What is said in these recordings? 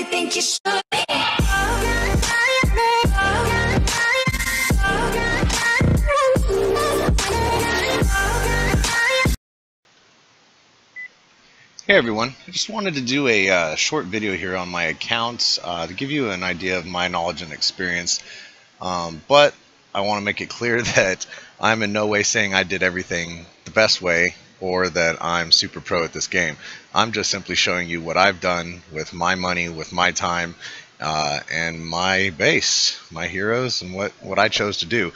think you should. Hey everyone, I just wanted to do a short video here on my accounts to give you an idea of my knowledge and experience, but I want to make it clear that I'm in no way saying I did everything the best way or that I'm super pro at this game. I'm just simply showing you what I've done with my money, with my time, and my base, my heroes, and what I chose to do.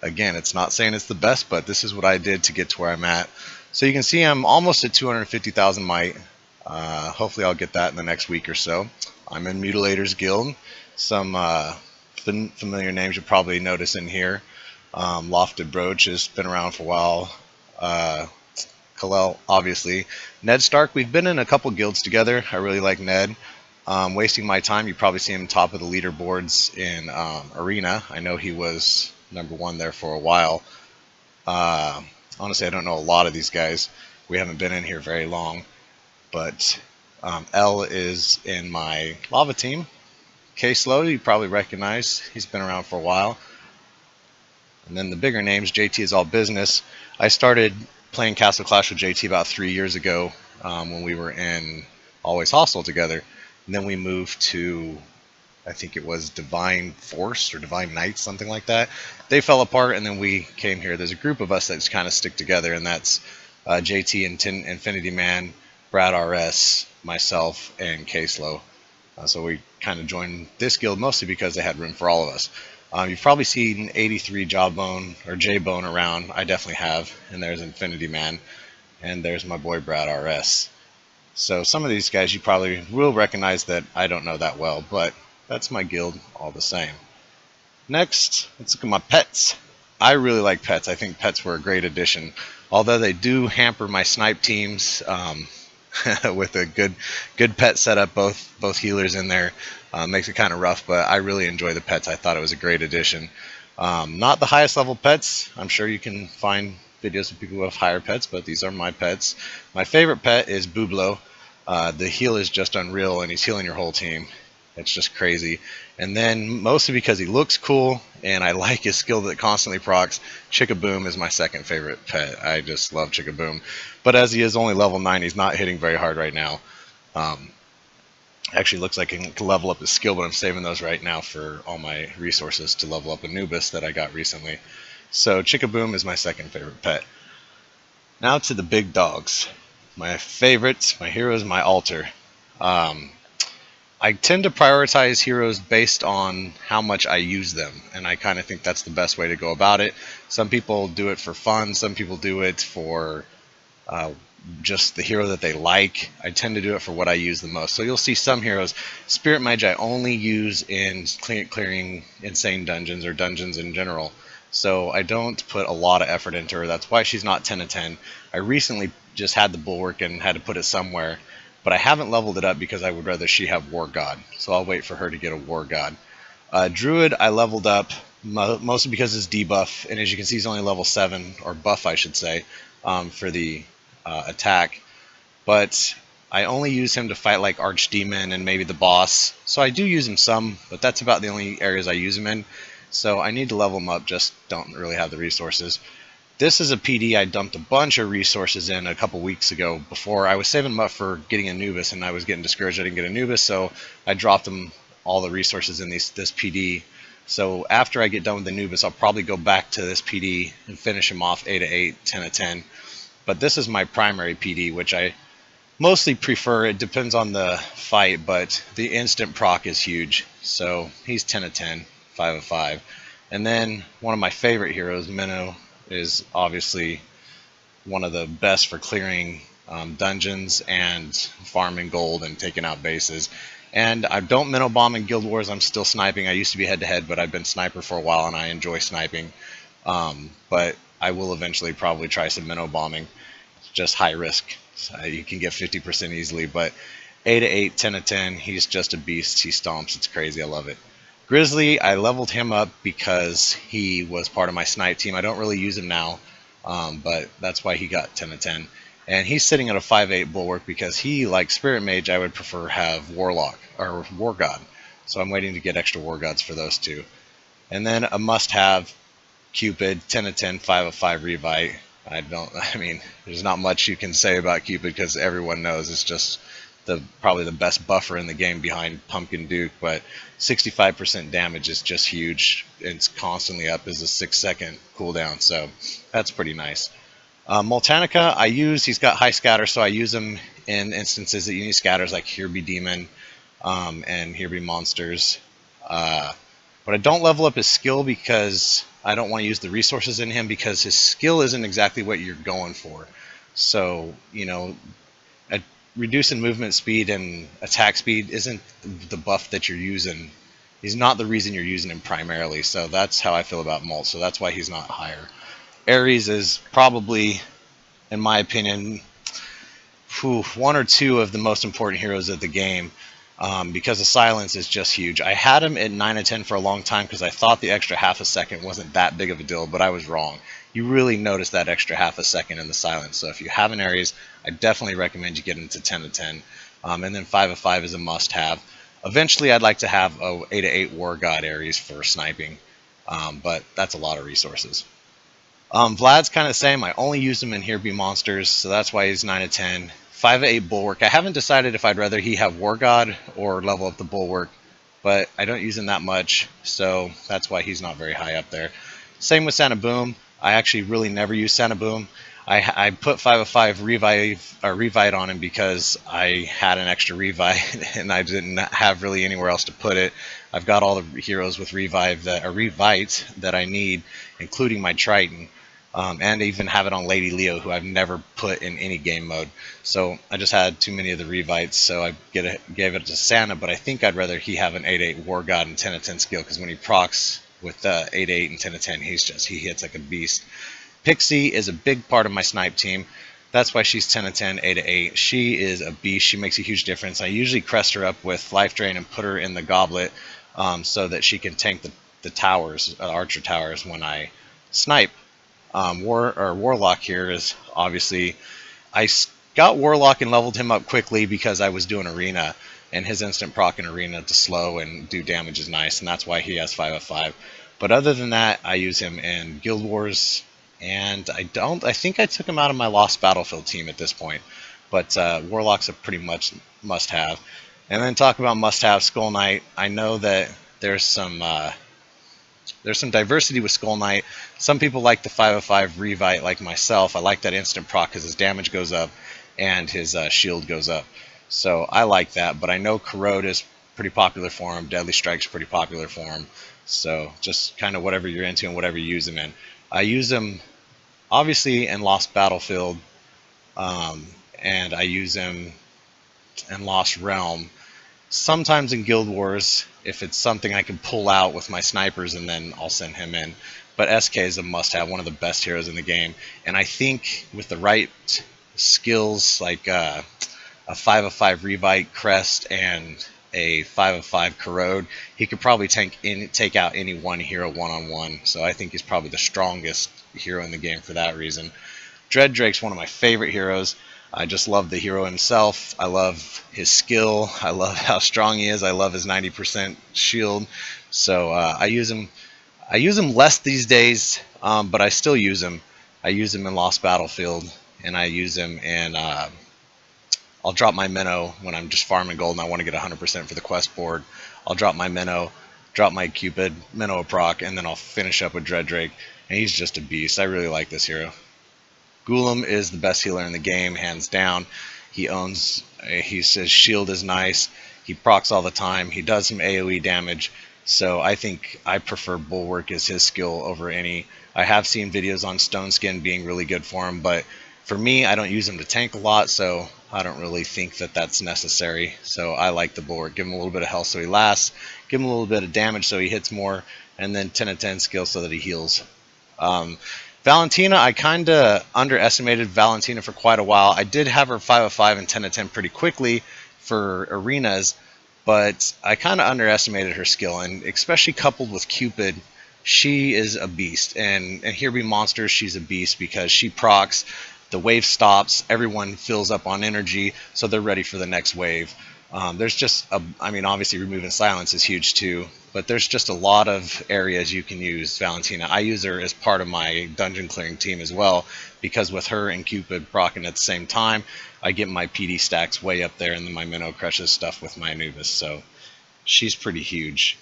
Again, it's not saying it's the best, but this is what I did to get to where I'm at. So you can see I'm almost at 250,000 might. Hopefully I'll get that in the next week or so. I'm in Mutilator's Guild. Some familiar names you'll probably notice in here. Lofted Brooch has been around for a while. Kalel, obviously. Ned Stark, we've been in a couple guilds together. I really like Ned. Wasting my time, you probably see him top of the leaderboards in Arena. I know he was #1 there for a while. Honestly, I don't know a lot of these guys. We haven't been in here very long. But L is in my lava team. K-Slow, you probably recognize. He's been around for a while. And then the bigger names, JT is all business. I started playing Castle Clash with JT about 3 years ago when we were in Always Hostile together. And then we moved to, I think it was Divine Force or Divine Knights, something like that. They fell apart and then we came here. There's a group of us that just kind of stick together, and that's JT and Infinity Man, Brad RS, myself, and K-Slow. So we kind of joined this guild mostly because they had room for all of us. You've probably seen 83 Jawbone or J-Bone around. I definitely have. And there's Infinity Man. And there's my boy Brad RS. So some of these guys you probably will recognize that I don't know that well, but that's my guild all the same. Next, let's look at my pets. I really like pets. I think pets were a great addition. Although they do hamper my snipe teams with a good pet setup, both healers in there, makes it kind of rough, but I really enjoy the pets. I thought it was a great addition. Not the highest level pets. I'm sure you can find videos of people who have higher pets, but these are my pets. My favorite pet is Bublo. The heal is just unreal, and he's healing your whole team. It's just crazy. And then, mostly because he looks cool, and I like his skill that constantly procs, Chickaboom is my second favorite pet. I just love Chickaboom. But as he is only level 9, he's not hitting very hard right now. Actually looks like I can level up his skill, but I'm saving those right now for all my resources to level up Anubis that I got recently. So Chickaboom is my second favorite pet. Now to the big dogs. My favorites, my heroes, my altar. I tend to prioritize heroes based on how much I use them, and I kind of think that's the best way to go about it. Some people do it for fun, some people do it for just the hero that they like. I tend to do it for what I use the most. So you'll see some heroes. Spirit Mage I only use in clearing insane dungeons or dungeons in general. So I don't put a lot of effort into her. That's why she's not 10 of 10. I recently just had the Bulwark and had to put it somewhere. But I haven't leveled it up because I would rather she have War God. So I'll wait for her to get a War God. Druid I leveled up mostly because it's debuff. And as you can see, he's only level 7, or buff I should say, for the attack. But I only use him to fight like Archdemon and maybe the boss. So I do use him some, but that's about the only areas I use him in. So I need to level him up, just don't really have the resources. This is a PD I dumped a bunch of resources in a couple weeks ago. Before I was saving them up for getting Anubis, and I was getting discouraged I didn't get Anubis, so I dropped them all the resources in this PD. So after I get done with Anubis, I'll probably go back to this PD and finish him off 8 of 8, 10 of 10. But this is my primary PD, which I mostly prefer. It depends on the fight, but the instant proc is huge. So he's 10 of 10, 5 of 5. And then one of my favorite heroes, Minnow, is obviously one of the best for clearing dungeons and farming gold and taking out bases. And I don't minnow bomb in Guild Wars. I'm still sniping. I used to be head-to-head, but I've been sniper for a while and I enjoy sniping. But I will eventually probably try some minnow bombing. It's just high risk. So you can get 50% easily, but 8 of 8, 10 of 10, he's just a beast. He stomps. It's crazy. I love it. Grizzly, I leveled him up because he was part of my snipe team. I don't really use him now, but that's why he got 10 of 10. And he's sitting at a 5/8 bulwark because he, like Spirit Mage, I would prefer have Warlock or War God. So I'm waiting to get extra War Gods for those two. And then a must-have, Cupid, 10 of 10, 5 of 5 Revite. I mean, there's not much you can say about Cupid because everyone knows it's just probably the best buffer in the game behind Pumpkin Duke, but 65% damage is just huge. It's constantly up as a 6-second cooldown, so that's pretty nice. Multanica, he's got high scatter, so I use him in instances that you need scatters, like Here Be Demon and Here Be Monsters. But I don't level up his skill because I don't want to use the resources in him, because his skill isn't exactly what you're going for. So, you know, reducing movement speed and attack speed isn't the buff that you're using. He's not the reason you're using him primarily, so that's how I feel about Molt, so that's why he's not higher. Ares is probably, in my opinion, one or two of the most important heroes of the game, because the silence is just huge. I had him at 9 of 10 for a long time because I thought the extra half a second wasn't that big of a deal, but I was wrong. You really notice that extra half a second in the silence. So if you have an Ares, I definitely recommend you get into 10 of 10. And then 5 of 5 is a must-have. Eventually, I'd like to have a 8 of 8 War God Ares for sniping, but that's a lot of resources. Vlad's kind of the same. I only use him in Here Be Monsters, so that's why he's 9 of 10. 5 of 8 Bulwark. I haven't decided if I'd rather he have War God or level up the Bulwark, but I don't use him that much, so that's why he's not very high up there. Same with Sanaboom. I actually really never use Sanaboom. I put 5 of 5 Revite on him because I had an extra Revive and I didn't have really anywhere else to put it. I've got all the heroes with Revite that I need, including my Triton. And I even have it on Lady Leo, who I've never put in any game mode. So I just had too many of the Revites, so I gave it to Santa, but I think I'd rather he have an 8/8 War God and 10 of 10 skill, because when he procs with 8/8 and 10 of 10, he hits like a beast. Pixie is a big part of my snipe team. That's why she's 10 of 10, 8 of 8. She is a beast. She makes a huge difference. I usually crest her up with Life Drain and put her in the Goblet so that she can tank the towers, Archer towers, when I snipe. Warlock here is obviously, I got Warlock and leveled him up quickly because I was doing Arena, and his instant proc in Arena to slow and do damage is nice, and that's why he has 5 of 5. But other than that, I use him in Guild Wars, and I think I took him out of my Lost Battlefield team at this point. But Warlock's a pretty much must-have. And then talk about must-have, Skull Knight. I know that there's some diversity with Skull Knight. Some people like the 5 of 5 Revite like myself. I like that instant proc because his damage goes up and his shield goes up. So I like that, but I know Corrode is pretty popular for him. Deadly Strike's pretty popular for him. So just kind of whatever you're into and whatever you use him in. I use him obviously in Lost Battlefield, and I use him in Lost Realm. Sometimes in Guild Wars, if it's something I can pull out with my snipers, and then I'll send him in. But SK is a must-have, one of the best heroes in the game. And I think with the right skills, like a 5 of 5 Revite Crest and a 5 of 5 Corrode, he could probably take out any one hero one-on-one. So I think he's probably the strongest hero in the game for that reason. Dread Drake's one of my favorite heroes. I just love the hero himself. I love his skill. I love how strong he is. I love his 90% shield. So I use him less these days, but I still use him. I use him in Lost Battlefield, and I use him in I'll drop my Minnow when I'm just farming gold and I want to get 100% for the quest board. I'll drop my Minnow, drop my Cupid, Minnow a proc, and then I'll finish up with Dread Drake. And he's just a beast. I really like this hero. Golem is the best healer in the game, hands down. He says shield is nice. He procs all the time. He does some AoE damage. So I think I prefer Bulwark as his skill over any. I have seen videos on Stone Skin being really good for him, but for me, I don't use him to tank a lot, so I don't really think that that's necessary. So I like the Bulwark. Give him a little bit of health so he lasts. Give him a little bit of damage so he hits more. And then 10 of 10 skill so that he heals. Valentina, I kind of underestimated Valentina for quite a while. I did have her 5 of 5 and 10 of 10 pretty quickly for arenas, but I kind of underestimated her skill, and especially coupled with Cupid, she is a beast. And Here Be Monsters, she's a beast because she procs the wave stops, everyone fills up on energy, so they're ready for the next wave. There's just I mean, obviously removing silence is huge too, but there's just a lot of areas you can use Valentina. I use her as part of my dungeon clearing team as well, because with her and Cupid proccing at the same time, I get my PD stacks way up there, and then my Minnow crushes stuff with my Anubis, so she's pretty huge.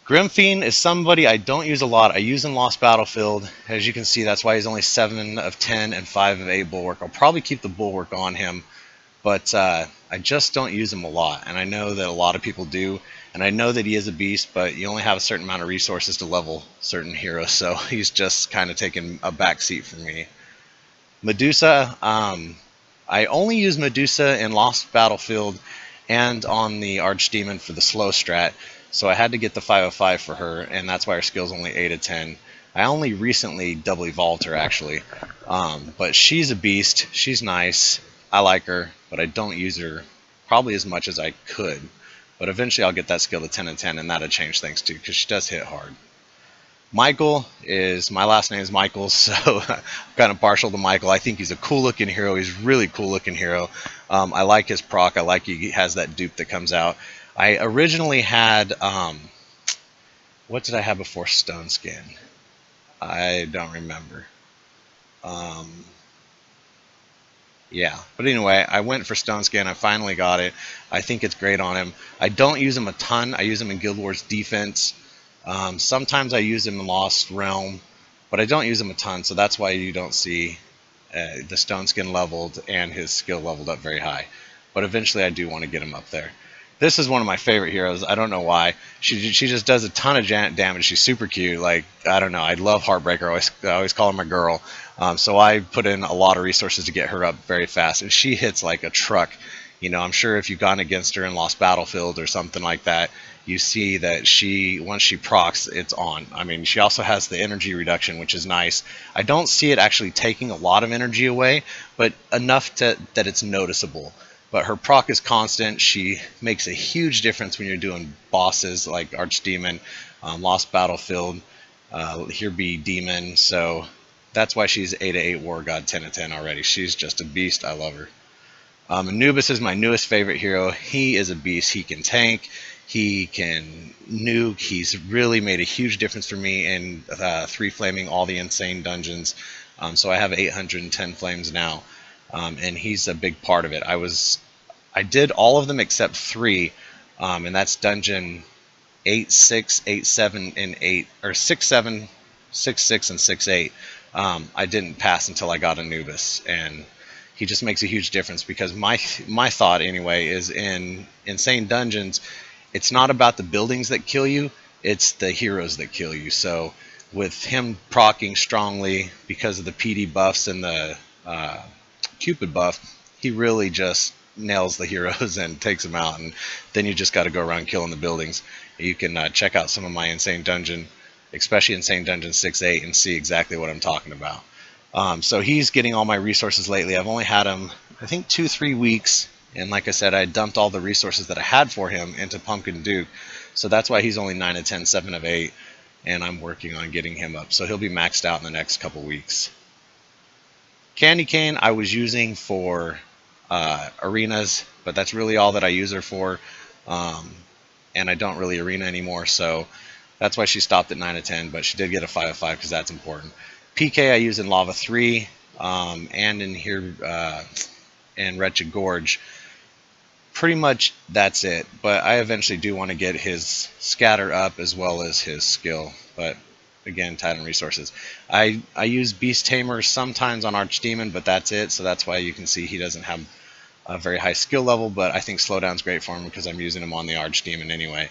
Grimfiend is somebody I don't use a lot. I use in Lost Battlefield. As you can see, that's why he's only 7 of 10 and 5 of 8 Bulwark. I'll probably keep the Bulwark on him, but I just don't use him a lot, and I know that a lot of people do, and I know that he is a beast, but you only have a certain amount of resources to level certain heroes, so he's just kind of taking a backseat for me. Medusa, I only use Medusa in Lost Battlefield and on the Archdemon for the slow strat, so I had to get the 505 for her, and that's why her skill's only 8 of 10. I only recently double evolved her, actually, but she's a beast. She's nice. I like her, but I don't use her probably as much as I could. But eventually I'll get that skill to 10 and 10, and that'll change things too, because she does hit hard. Michael is, my last name is Michael, so I'm kind of partial to Michael. I think he's a cool looking hero. He's a really cool looking hero. I like his proc. I like he has that dupe that comes out. I originally had, what did I have before Stone Skin? I don't remember. Yeah, but anyway, I went for Stone Skin. I finally got it. I think it's great on him. I don't use him a ton. I use him in Guild Wars Defense. Sometimes I use him in Lost Realm, but I don't use him a ton, so that's why you don't see the Stone Skin leveled and his skill leveled up very high. But eventually I do want to get him up there. This is one of my favorite heroes. I don't know why. She just does a ton of damage. She's super cute. Like, I don't know. I love Heartbreaker. I always call her my girl. So I put in a lot of resources to get her up very fast, and she hits like a truck. You know, I'm sure if you've gone against her in Lost Battlefield or something like that, you see that once she procs, it's on. I mean, she also has the energy reduction, which is nice. I don't see it actually taking a lot of energy away, but enough that it's noticeable. But her proc is constant. She makes a huge difference when you're doing bosses like Archdemon, Lost Battlefield, here be Demon. So that's why she's 8 of 8 War God, 10 of 10 already. She's just a beast. I love her. Anubis is my newest favorite hero. He is a beast. He can tank. He can nuke. He's really made a huge difference for me in 3-flaming all the insane dungeons. So I have 810 flames now, and he's a big part of it. I did all of them except 3, and that's dungeon 8, 6, 8, 7, and 8, or 6, 7, 6, 6, and 6, 8. I didn't pass until I got Anubis, and he just makes a huge difference, because my thought anyway is in insane dungeons, it's not about the buildings that kill you, it's the heroes that kill you. So with him proccing strongly because of the PD buffs and the Cupid buff, he really just nails the heroes and takes them out, and then you just got to go around killing the buildings. You can check out some of my Insane Dungeon, especially Insane Dungeon 6-8, and see exactly what I'm talking about. So he's getting all my resources lately. I've only had him, I think, 2-3 weeks, and like I said, I dumped all the resources that I had for him into Pumpkin Duke, so that's why he's only 9 of 10, 7 of 8, and I'm working on getting him up. So he'll be maxed out in the next couple weeks. Candy Cane I was using for arenas, but that's really all that I use her for, and I don't really arena anymore, so that's why she stopped at 9 of 10, but she did get a 5 of 5 because that's important. PK I use in Lava 3, and in here in Wretched Gorge. Pretty much that's it, but I eventually do want to get his scatter up as well as his skill, but again, tight on resources. I use Beast Tamer sometimes on Archdemon, but that's it, so that's why you can see he doesn't have a very high skill level, but I think Slowdown's great for him because I'm using him on the Archdemon anyway.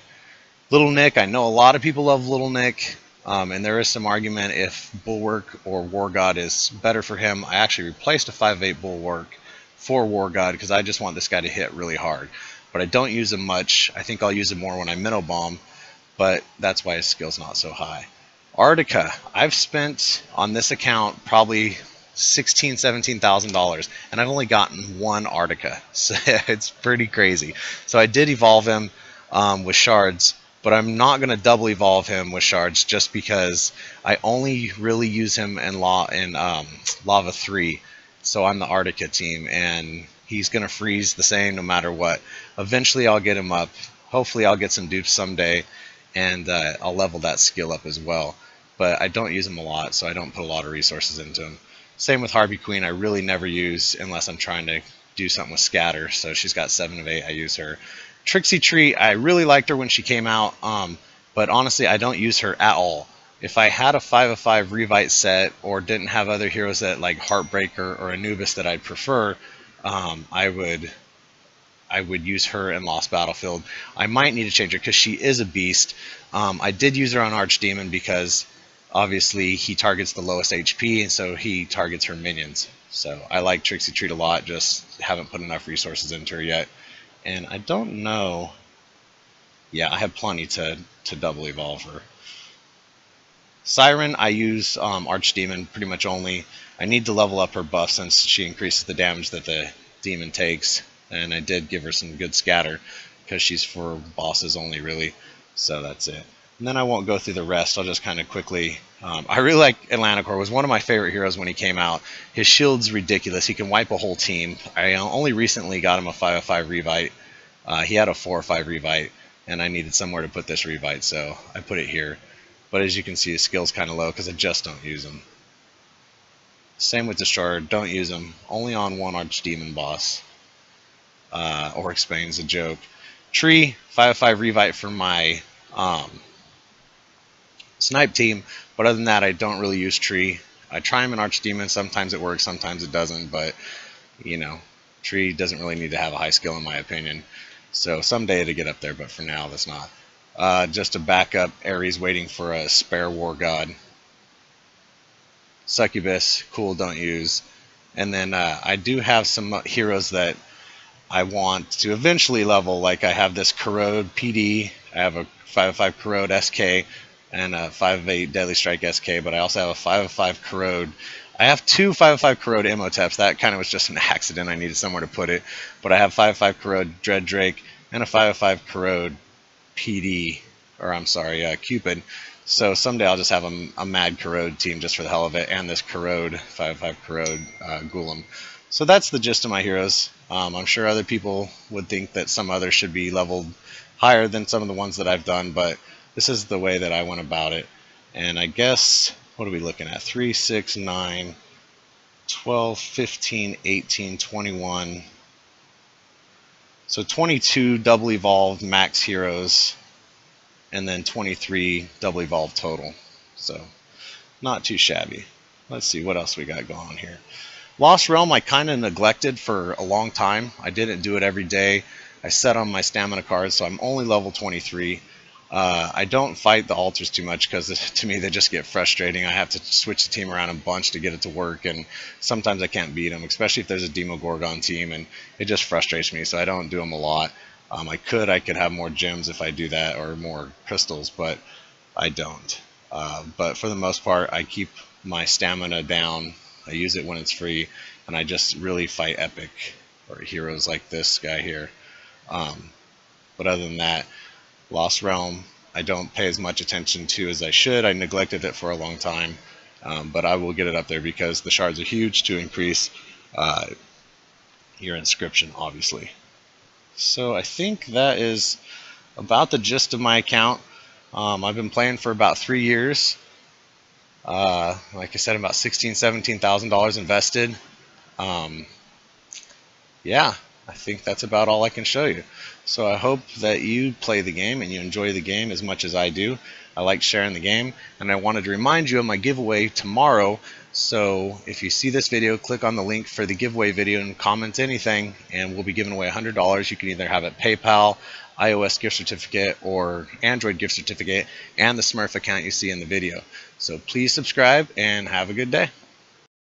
Little Nick, I know a lot of people love Little Nick, and there is some argument if Bulwark or War God is better for him. I actually replaced a 5-8 Bulwark for War God because I just want this guy to hit really hard, but I don't use him much. I think I'll use him more when I Minnow Bomb, but that's why his skill's not so high. Artica, I've spent on this account probably $16,000, $17,000, and I've only gotten one Artica, so it's pretty crazy. So I did evolve him with shards, but I'm not going to double evolve him with shards just because I only really use him in Lava 3. So I'm the Arctica team, and he's going to freeze the same no matter what. Eventually I'll get him up. Hopefully I'll get some dupes someday, and I'll level that skill up as well. But I don't use him a lot, so I don't put a lot of resources into him. Same with Harpy Queen. I really never use unless I'm trying to do something with scatter. So she's got 7 of 8. I use her. Trixie Tree, I really liked her when she came out, but honestly I don't use her at all. If I had a 5 of 5 Revite set or didn't have other heroes that like Heartbreaker or Anubis that I'd prefer, I would use her in Lost Battlefield. I might need to change her because she is a beast. I did use her on Archdemon because obviously he targets the lowest HP, and so he targets her minions. So I like Trixie Treat a lot, just haven't put enough resources into her yet. And I don't know. Yeah, I have plenty to double evolve her. Siren, I use Archdemon pretty much only. I need to level up her buff since she increases the damage that the demon takes. And I did give her some good scatter because she's for bosses only, really. So that's it. And then I won't go through the rest. I'll just kind of quickly... I really like Atlanticor. Was one of my favorite heroes when he came out. His shield's ridiculous. He can wipe a whole team. I only recently got him a 5 of 5 Revite. He had a 4 or 5 Revite, and I needed somewhere to put this Revite, so I put it here. But as you can see, his skill's kind of low because I just don't use him. Same with Destroyer. Don't use him. Only on one Archdemon boss. Oryx Bane's a joke. Tree, 5 of 5 Revite for my snipe team, but other than that I don't really use Tree. I try him in Archdemon. Sometimes it works, sometimes it doesn't, but you know, Tree doesn't really need to have a high skill in my opinion. So someday to get up there, but for now that's not. Just a backup Ares waiting for a spare War God. Succubus, cool, don't use. And then I do have some heroes that I want to eventually level. Like I have this Corrode PD, I have a 5 of 5 Corrode SK, and a 5 of 8 Deadly Strike SK, but I also have a 5 of 5 Corrode. I have 2 5 of 5 Corrode Emoteps. That kind of was just an accident. I needed somewhere to put it. But I have 5 of 5 Corrode Dread Drake and a 5 of 5 Corrode PD, or I'm sorry, Cupid. So someday I'll just have a mad Corrode team just for the hell of it, and this Corrode, 5 of 5 Corrode Golem. So that's the gist of my heroes. I'm sure other people would think that some others should be leveled higher than some of the ones that I've done, but this is the way that I went about it. And I guess, what are we looking at? 3, 6, 9, 12, 15, 18, 21. So 22 double evolved max heroes, and then 23 double evolved total. So not too shabby. Let's see what else we got going on here. Lost Realm I kind of neglected for a long time. I didn't do it every day. I set on my stamina cards, so I'm only level 23. I don't fight the altars too much because to me they just get frustrating. I have to switch the team around a bunch to get it to work, and sometimes I can't beat them, especially if there's a Demogorgon team, and it just frustrates me, so I don't do them a lot. I could have more gems if I do that, or more crystals, but I don't. But for the most part, I keep my stamina down. I use it when it's free, and I just really fight epic or heroes like this guy here. But other than that, Lost Realm I don't pay as much attention to as I should. I neglected it for a long time, but I will get it up there because the shards are huge to increase your inscription, obviously. So I think that is about the gist of my account. I've been playing for about 3 years. Like I said, about $16,000 to $17,000 invested. Yeah, I think that's about all I can show you. So I hope that you play the game and you enjoy the game as much as I do. I like sharing the game, and I wanted to remind you of my giveaway tomorrow. So if you see this video, click on the link for the giveaway video and comment anything, and we'll be giving away $100. You can either have it PayPal, iOS gift certificate, or Android gift certificate, and the Smurf account you see in the video. So please subscribe and have a good day.